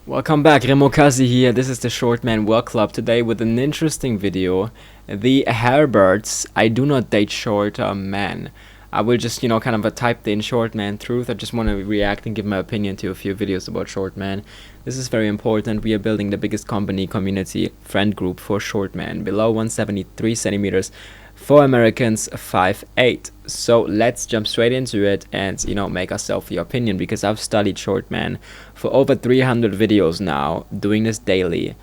Welcome back, Remokazi here. This is the Short Man Work Club today with an interesting video. The Herberts, I do not date shorter men. I will just, kind of type the in short man truth. I just want to react and give my opinion to a few videos about short men. This is very important. We are building the biggest community friend group for short men. Below 173 centimeters for Americans 5'8". So let's jump straight into it and, make ourselves your opinion, because I've studied short men for over 300 videos now, doing this daily.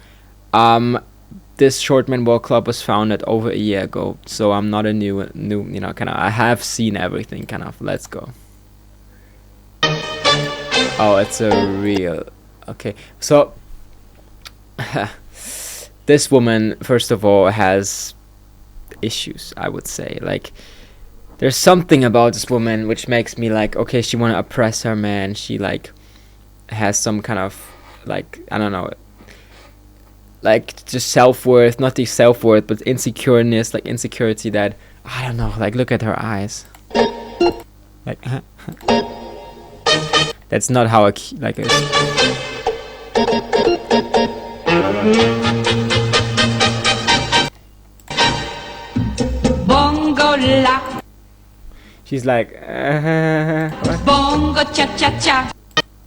This Short Man Work Club was founded over a year ago, so I'm not a new, I have seen everything, let's go. Oh, it's a real, okay, so, this woman, first of all, has issues, I would say. Like, there's something about this woman which makes me like, okay, she wanna oppress her man, she, like, has some kind of, like, I don't know, like, just self-worth, not the self-worth, but insecureness, like insecurity that, I don't know, like, look at her eyes. Like, that's not how she's like, Bongo cha cha cha.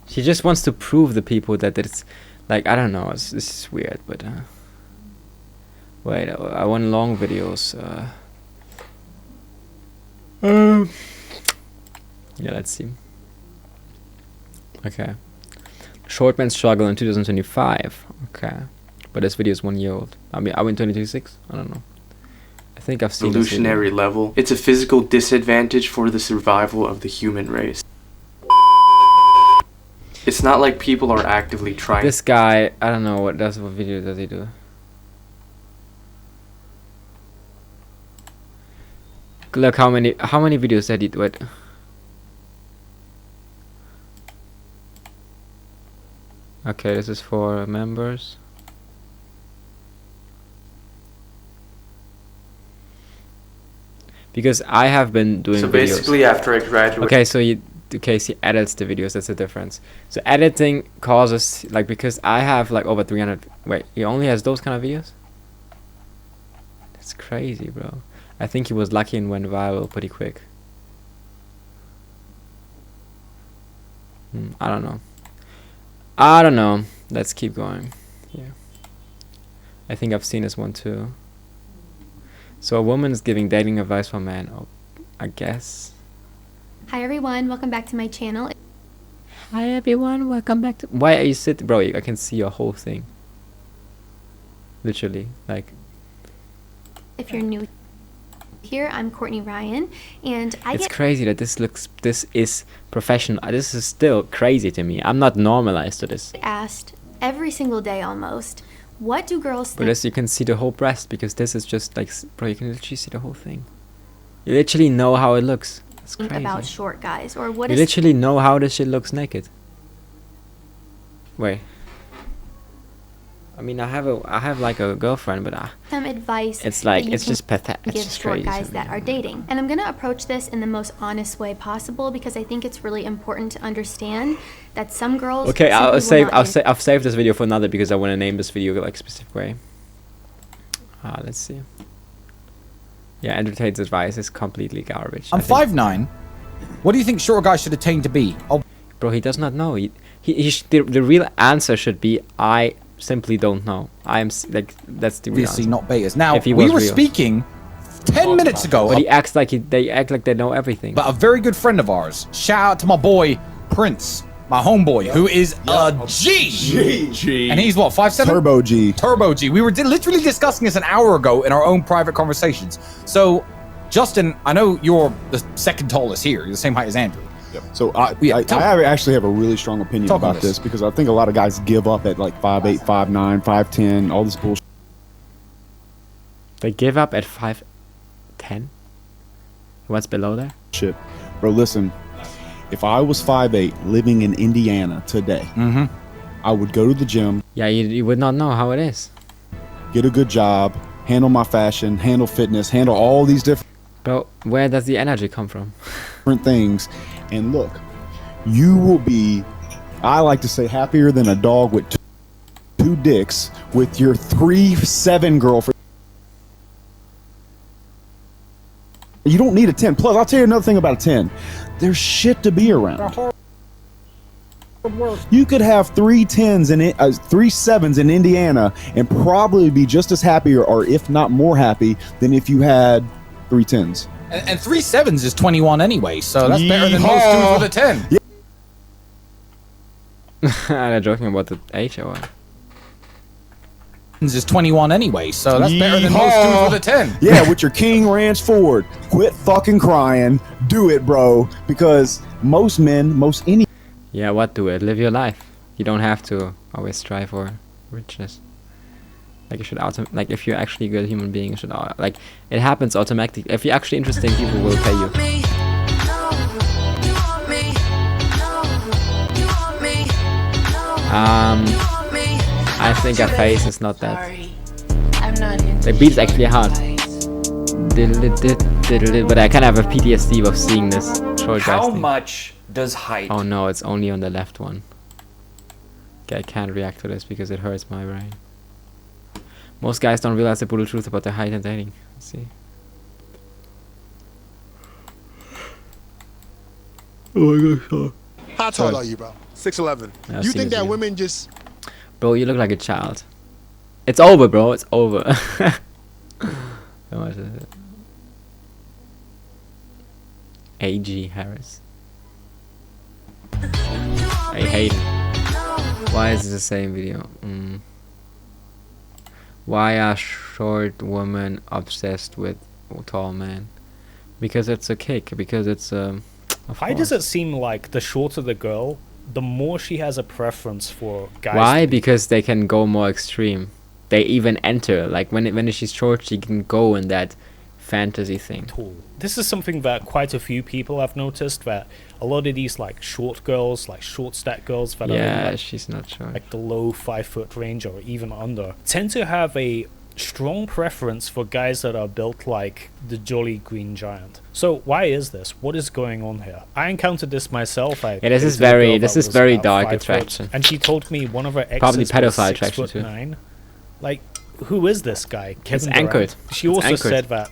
She just wants to prove the people that it's, like, I don't know, this is weird, but, wait, I want long videos, yeah, let's see. Okay. Short men struggle in 2025, okay. But this video is 1 year old. I mean, are we in 2026? I don't know. I think I've seen evolutionary level. It's a physical disadvantage for the survival of the human race. It's not like people are actively trying. This guy, I don't know what video does he do? Look how many videos did he do it? Okay, this is for members. Because I have been doing so videos. Basically after I graduated. Okay, so he edits the videos, that's the difference. So editing causes, like, because I have like over 300, wait, he only has those kind of videos? That's crazy, bro. I think he was lucky and went viral pretty quick. I don't know. Let's keep going. Yeah. I think I've seen this one too. So a woman is giving dating advice for a man. Oh, I guess. Hi everyone, welcome back to my channel. Hi everyone, welcome back to... Why are you sitting? Bro, I can see your whole thing. Literally, like... If you're new here, I'm Courtney Ryan, and It's crazy that this is professional. This is still crazy to me. I'm not normalized to this. Asked every single day almost, what do girls think? But as you can see the whole breast, because this is just like... Bro, you can literally see the whole thing. You literally know how it looks. That's crazy. About short guys, or what you literally know how this shit looks naked. Wait. I mean, I have like a girlfriend, but some advice. It's like, it's just pathetic. Give short guys that are dating, and I'm gonna approach this in the most honest way possible, because I think it's really important to understand that some girls. Okay, I've saved this video for another, because I want to name this video like a specific way. Let's see. Yeah, Entertain's advice is completely garbage. I'm 5'9". What do you think short guys should attain to be? Oh, bro, he does not know. The real answer should be, I simply don't know. I am like, that's the real obviously answer. not betas. Now, we were speaking 10 minutes ago. But he acts like they act like they know everything. But a very good friend of ours. Shout out to my boy Prince, my homeboy, who is a G. And he's what, 5'7"? Turbo G. Turbo G. We were literally discussing this an hour ago in our own private conversations. So, Justin, I know you're the second tallest here. You're the same height as Andrew. Yep. So I actually have a really strong opinion about this, because I think a lot of guys give up at like 5'8", 5'9", 5'10", all this bullshit. They give up at 5'10"? What's below there? Shit. Bro, listen. If I was 5'8", living in Indiana today, I would go to the gym. Yeah, you would not know how it is. Get a good job, handle my fashion, handle fitness, handle all these different... Bro, where does the energy come from? ...different things. And look, you will be, I like to say, happier than a dog with 2 dicks with your 3'7" girlfriend. You don't need a 10. Plus, I'll tell you another thing about a 10. There's shit to be around. You could have 3 10s and 3 7s in Indiana and probably be just as happy, or if not more happy, than if you had 3 10s. And 3 7s is 21 anyway, so that's better than most dudes with a 10. Yeah. They're joking about the age or what? Is 21 anyway, so that's better than most dudes with a 10. Yeah, with your King Ranch Ford. Quit fucking crying. Do it, bro. Because most men, any. Yeah, what do it? Live your life. You don't have to always strive for richness. Like you should like if you're actually a good human being, you should like it happens automatically. If you're actually interesting, people will pay you. I think her face is not that. The beat's actually hard. But I kind of have a PTSD of seeing this short guy. How much does height? Oh no, it's only on the left one. Okay, I can't react to this because it hurts my brain. Most guys don't realize the brutal truth about their height and dating. Let's see. Oh my gosh. How tall are you, bro? 6'11". You think that women just... Bro, you look like a child. It's over, bro. It's over. How much is it? A.G. Harris. I hate it. Why is it the same video? Why are short women obsessed with tall men? Because it's a kick. Because it's Why does it seem like the shorter the girl, the more she has a preference for guys? Why? Because they can go more extreme. They even enter. Like when she's short, she can go in that fantasy thing. Tall. This is something that quite a few people have noticed, that a lot of these like short girls, like short stat girls that are in, like, she's not short. Like the low 5 foot range or even under, tend to have a strong preference for guys that are built like the Jolly Green Giant. So why is this? What is going on here? I encountered this myself. This is very dark attraction. And she told me one of her exes probably pedophile was 6 attraction foot too. 9. Like, who is this guy? Kevin It's anchored. Durant. She it's also anchored. said that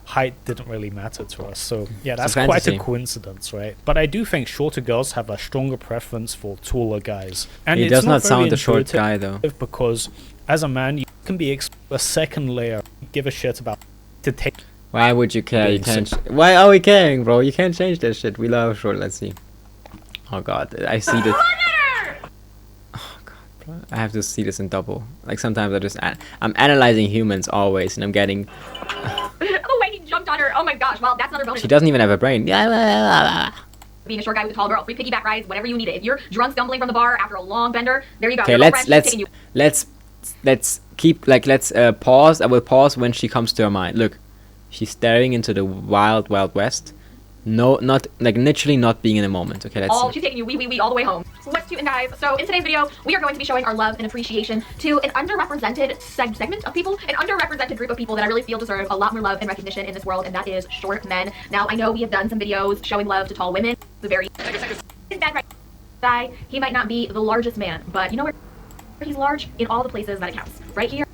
height didn't really matter to us. So yeah, that's quite a coincidence, right? But I do think shorter girls have a stronger preference for taller guys. And he it's does not very sound a short guy though. Because as a man, you can be a second layer. Give a shit about to take. Why would you care? You can't. Why are we caring, bro? You can't change that shit. We love short. Let's see. Oh god, I see this. Oh god, bro. I have to see this in double. Like sometimes I'm analyzing humans always, and I'm getting. Oh wait, he jumped on her. Oh my gosh. Well, that's another bonus. She doesn't even have a brain. Being a short guy with a tall girl, free piggyback rides, whenever you need it. If you're drunk stumbling from the bar after a long bender, there you go. Okay, let's keep let's pause. I will pause when she comes to her mind. Look, she's staring into the wild west. No, not like literally not being in a moment. Okay, let's see. She's taking you wee all the way home. What's to and guys? So in today's video, we are going to be showing our love and appreciation to an underrepresented segment of people, an underrepresented group of people that I really feel deserve a lot more love and recognition in this world, and that is short men. Now I know we have done some videos showing love to tall women. The very bad guy. He might not be the largest man, but you know where he's large? In all the places that it counts. Right here.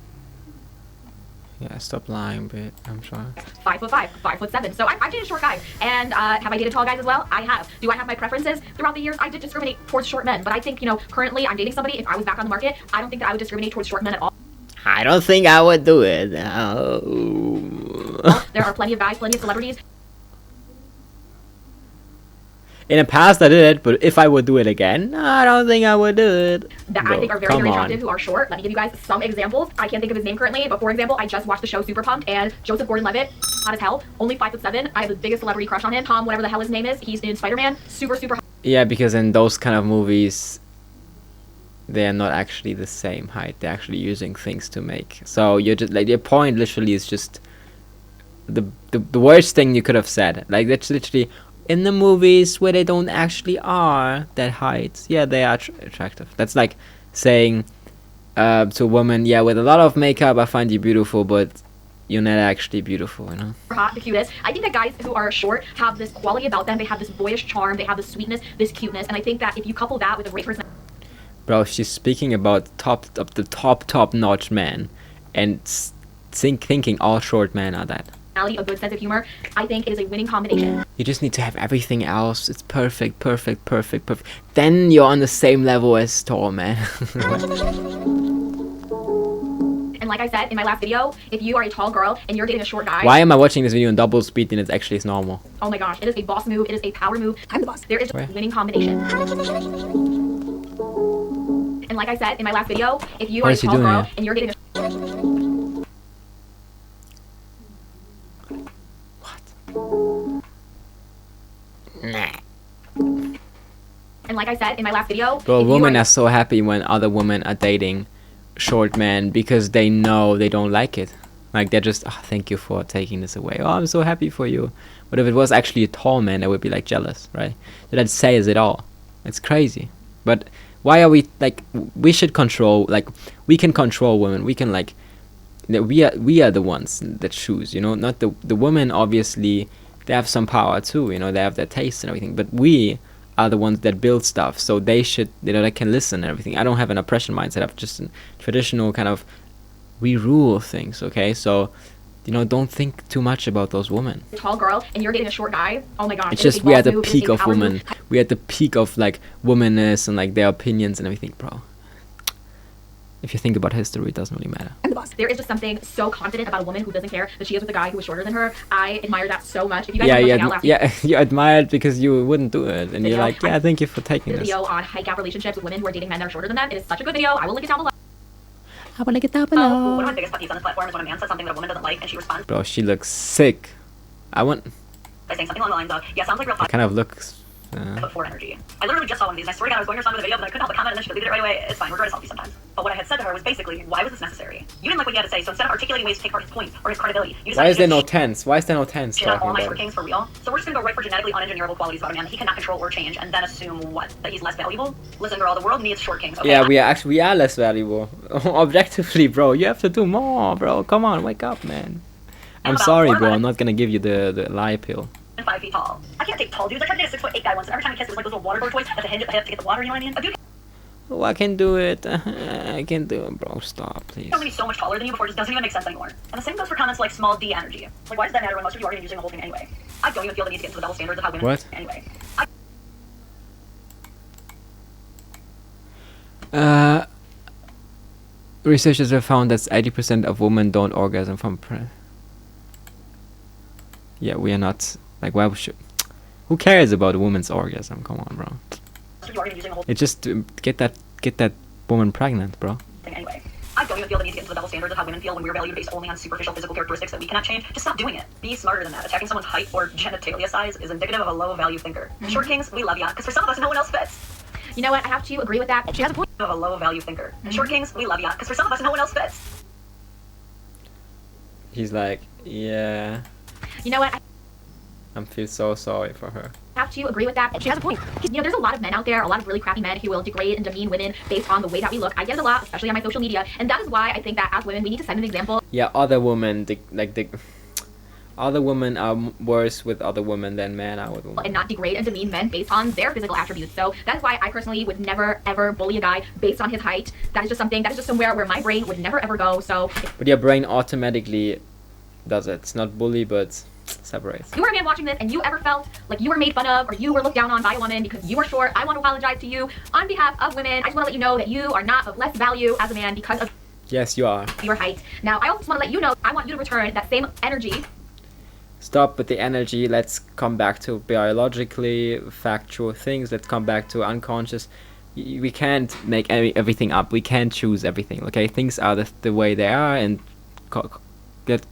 Yeah, stop lying, but I'm sorry. 5'5", 5'7". So I've dated a short guy, and have I dated tall guys as well? I have. Do I have my preferences throughout the years? I did discriminate towards short men, but I think, you know, currently I'm dating somebody. If I was back on the market, I don't think that I would discriminate towards short men at all. I don't think I would do it. No. There are plenty of guys, plenty of celebrities. In the past, I did it, but if I would do it again, I don't think I would do it. That I think are very, very attractive, who are short. Let me give you guys some examples. I can't think of his name currently, but for example, I just watched the show Super Pumped, and Joseph Gordon-Levitt, hot as hell, only 5'7". I have the biggest celebrity crush on him. Tom, whatever the hell his name is, he's in Spider-Man, super hot. Yeah, because in those kind of movies, they are not actually the same height. They're actually using things to make. So you're just like, your point literally is just the worst thing you could have said. Like that's literally. In the movies where they don't actually are that height, yeah, they are attractive. That's like saying to a woman, yeah, with a lot of makeup, I find you beautiful, but you're not actually beautiful, you know? Hot, the cutest. I think that guys who are short have this quality about them. They have this boyish charm. They have this sweetness, this cuteness. And I think that if you couple that with a great personality. Bro, she's speaking about the top notch man, and thinking all short men are that. A good sense of humor. I think it is a winning combination. You just need to have everything else. It's perfect. Then you're on the same level as tall man. And like I said in my last video, if you are a tall girl and you're dating a short guy... Why am I watching this video in double speed and it's actually normal? Oh my gosh, it is a boss move. It is a power move. I'm the boss. There is a winning combination. And like I said in my last video, if you are a tall girl and you're dating a... And like I said in my last video... Bro, women are so happy when other women are dating short men because they know they don't like it. Like, they're just, oh, thank you for taking this away. Oh, I'm so happy for you. But if it was actually a tall man, I would be, like, jealous, right? So that says it all. It's crazy. But why are we, like, we should control, like, we can control women. We can, like, we are the ones that choose, you know? Not the women, obviously, they have some power, too, you know? They have their taste and everything. But we are the ones that build stuff, so they should, you know, they can listen and everything. I don't have an oppression mindset. I have just a traditional kind of, we rule things, okay? So, you know, don't think too much about those women. Tall girl and you're dating a short guy. Oh my gosh. It's just we're at the peak of women. We're at the peak of like womanness and like their opinions and everything, bro. If you think about history, it doesn't really matter. I'm the boss. There is just something so confident about a woman who doesn't care that she is with a guy who is shorter than her. I admire that so much. If you guys you admire it because you wouldn't do it, and you're like, yeah, thank you for taking this. Video on height gap relationships with women who are dating men that are shorter than them. It is such a good video. I will link it down below. I will link it down below. One of my biggest pet peeves on this platform is when a man says something that a woman doesn't like and she responds. Bro, she looks sick. I want. By saying something along the lines of, yeah, sounds like real talk. It kind of looks. But for energy. I literally just saw one of these, and I swear to God, I was going to respond to the video, but I couldn't help but comment, and then she deleted it right away. It's fine, we're going to selfie sometimes. But what I had said to her was basically, why was this necessary? You didn't like what you had to say, so instead of articulating ways to take part his point or his credibility, you decided Why is there no tense? Why is there no tense talking about all my short kings for real? So we're just gonna go right for genetically unengineerable qualities about a man that he cannot control or change, and then assume what? That he's less valuable? Listen, girl, the world needs short kings. Okay? Yeah, we are less valuable. Objectively, bro. You have to do more, bro. Come on, wake up, man. I'm sorry, bro. I'm not gonna give you the lie pill. 5 feet tall. I can't take tall dudes. I tried to date a 6'8" guy once, and every time I kissed, it was like those little water boy toys at the hinge at the hip to get the water, you know what I mean? A dude. Oh, I can do it. I can do it, bro. Stop, please. Somebody so much taller than you before it just doesn't even make sense anymore. And the same goes for comments like small d energy. Like, why does that matter when most of you are using the whole thing anyway? I don't even feel the need to get into the double standards of how women. What? Anyway. Researchers have found that 80% of women don't orgasm from Yeah, we are not. Like, why should? Who cares about a woman's orgasm? Come on, bro. It's just get that woman pregnant, bro. Anyway, I don't even feel the need to get into the double standards of how women feel when we're valued based only on superficial physical characteristics that we cannot change. Just stop doing it. Be smarter than that. Attacking someone's height or genitalia size is indicative of a low value thinker. Short kings, we love ya, because for some of us, no one else fits. You know what? I have to agree with that. She has a point. Of a low value thinker. Short kings, we love ya, because for some of us, no one else fits. He's like, yeah. You know what? I feel so sorry for her. I have to agree with that. She has a point. You know, there's a lot of men out there, a lot of really crappy men who will degrade and demean women based on the way that we look. I get it a lot, especially on my social media, and that is why I think that as women, we need to set an example. Yeah, other women, other women are worse with other women than men are with women. And not degrade and demean men based on their physical attributes. So that is why I personally would never ever bully a guy based on his height. That is just something, that is just somewhere where my brain would never ever go. So. But your brain automatically does it. It's not bully, but separates. If you were a man watching this and you ever felt like you were made fun of or you were looked down on by a woman because you were short, I want to apologize to you on behalf of women. I just want to let you know that you are not of less value as a man because of yes, you are. Your height. Now, I also just want to let you know I want you to return that same energy. Stop with the energy. Let's come back to biologically factual things. Let's come back to unconscious. We can't make everything up. We can't choose everything, okay? Things are the way they are, and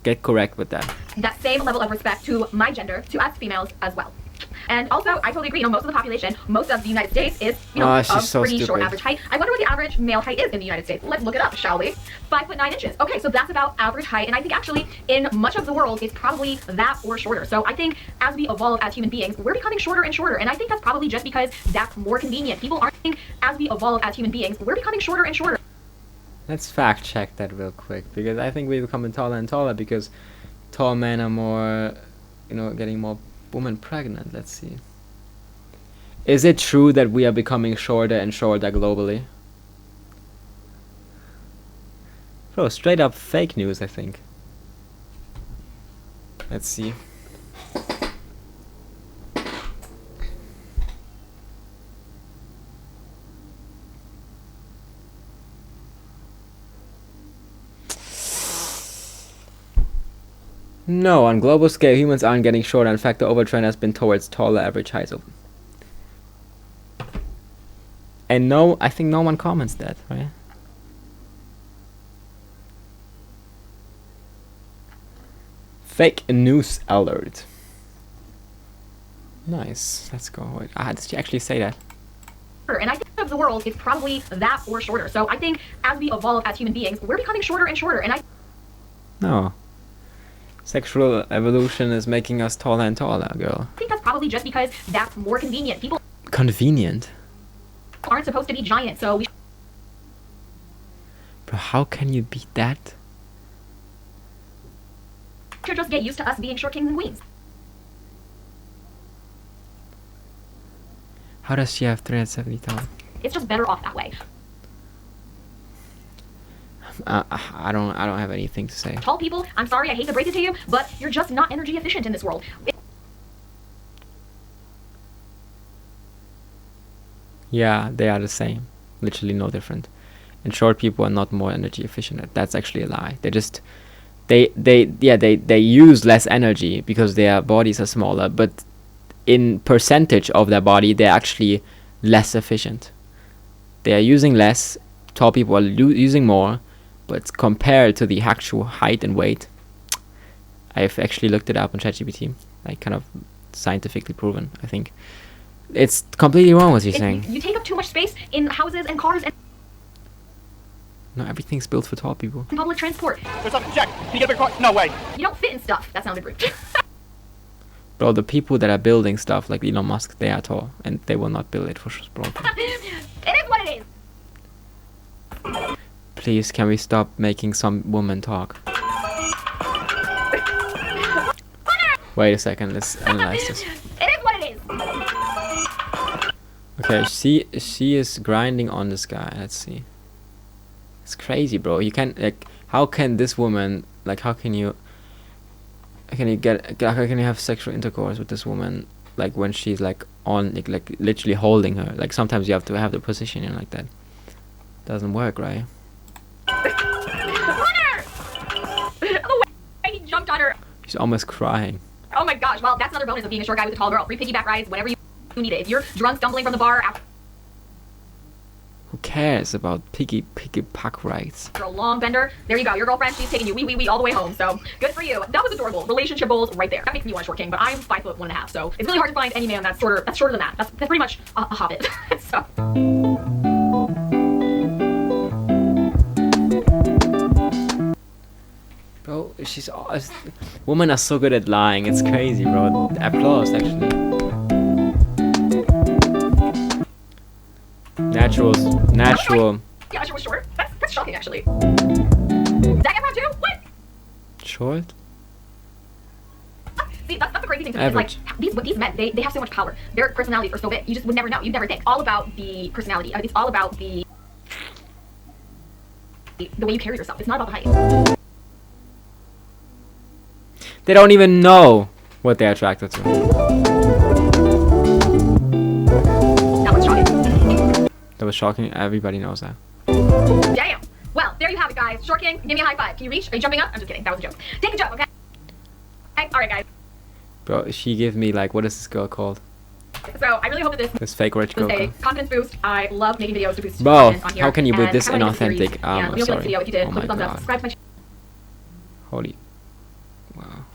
get correct with that. That same level of respect to my gender, to us females as well. And also, I totally agree, you know, most of the population, most of the United States is, you know, of so pretty stupid. short average height. I wonder what the average male height is in the United States. Let's look it up, shall we? 5'9" Okay, so that's about average height, and I think actually in much of the world it's probably that or shorter. So I think as we evolve as human beings, we're becoming shorter and shorter, and I think that's probably just because that's more convenient. People aren't thinking as we evolve as human beings, we're becoming shorter and shorter. Let's fact check that real quick, because I think we're becoming taller and taller because tall men are more, you know, getting more women pregnant. Let's see. Is it true that we are becoming shorter and shorter globally? Bro, straight up fake news, I think. Let's see. No, on global scale, humans aren't getting shorter. In fact, the overtrend has been towards taller average heights. And no, I think no one comments that, right? Fake news alert. Nice. Let's go. Wait. Did she actually say that? And I think of the world is probably that or shorter. So I think as we evolve as human beings, we're becoming shorter and shorter. And I No. Sexual evolution is making us taller and taller, girl. think that's probably just because that's more convenient. People Convenient? aren't supposed to be giant, so we Bro, how can you beat that? should just get used to us being short kings and queens. How does she have 370 tall? It's just better off that way. I don't have anything to say. Tall people, I'm sorry, I hate to break it to you, but you're just not energy efficient in this world. Yeah, they are the same. Literally no different. And short people are not more energy efficient. That's actually a lie. They just they use less energy because their bodies are smaller, but in percentage of their body they're actually less efficient. They are using less, tall people are using more, but compared to the actual height and weight, I've actually looked it up on ChatGPT, like kind of scientifically proven, I think. It's completely wrong what you're saying. You take up too much space in houses and cars and No, everything's built for tall people. public transport. There's something, Jack. Can you get a big car? No way. You don't fit in stuff. That sounded rude. Bro, the people that are building stuff like Elon Musk, they are tall, and they will not build it for small people. It is what it is. Please, can we stop making some woman talk? Wait a second, let's analyze this. It is what it is. Okay, she is grinding on this guy. Let's see. It's crazy, bro. You can't, like, how can this woman, like, how can you have sexual intercourse with this woman, like, when she's like on, like literally holding her? Like, sometimes you have to have the positioning like that. Doesn't work, right? Runner! The way he jumped on her. She's almost crying. Oh my gosh. Well, that's another bonus of being a short guy with a tall girl. Free piggyback rides whenever you need it. If you're drunk stumbling from the bar after Who cares about piggy pack rides? a long bender, there you go. Your girlfriend, she's taking you wee all the way home. So good for you. That was adorable. Relationship goals right there. That makes me want a short king, but I'm 5'1.5", so it's really hard to find any man that's shorter than that. That's pretty much a hobbit. So. Bro, women are so good at lying. It's crazy, bro. Applause, actually. Natural. Yeah, she was short. That's shocking, actually. Zac Efron too? What? Short? See, that's the crazy thing to me. Like, these men, they have so much power. Their personalities are so big. You just would never know. You'd never think. All about the personality. It's all about the way you carry yourself. It's not about the height. They don't even know what they're attracted to. That was shocking. That was shocking. Everybody knows that. Damn. Well, there you have it, guys. Short king, give me a high five. Can you reach? Are you jumping up? I'm just kidding. That was a joke. Take a joke, okay? Okay. All right, guys. Bro, she gave me, like, what is this girl called? So I really hope that This fake rich girl. was a confidence boost. I love making videos to boost Bro, confidence on here. how can you put And this have a nice inauthentic? series. Yeah, let me know if you like sorry. this video. If you did, Oh click my the thumbs up. God. Subscribe to my channel. Holy. Wow.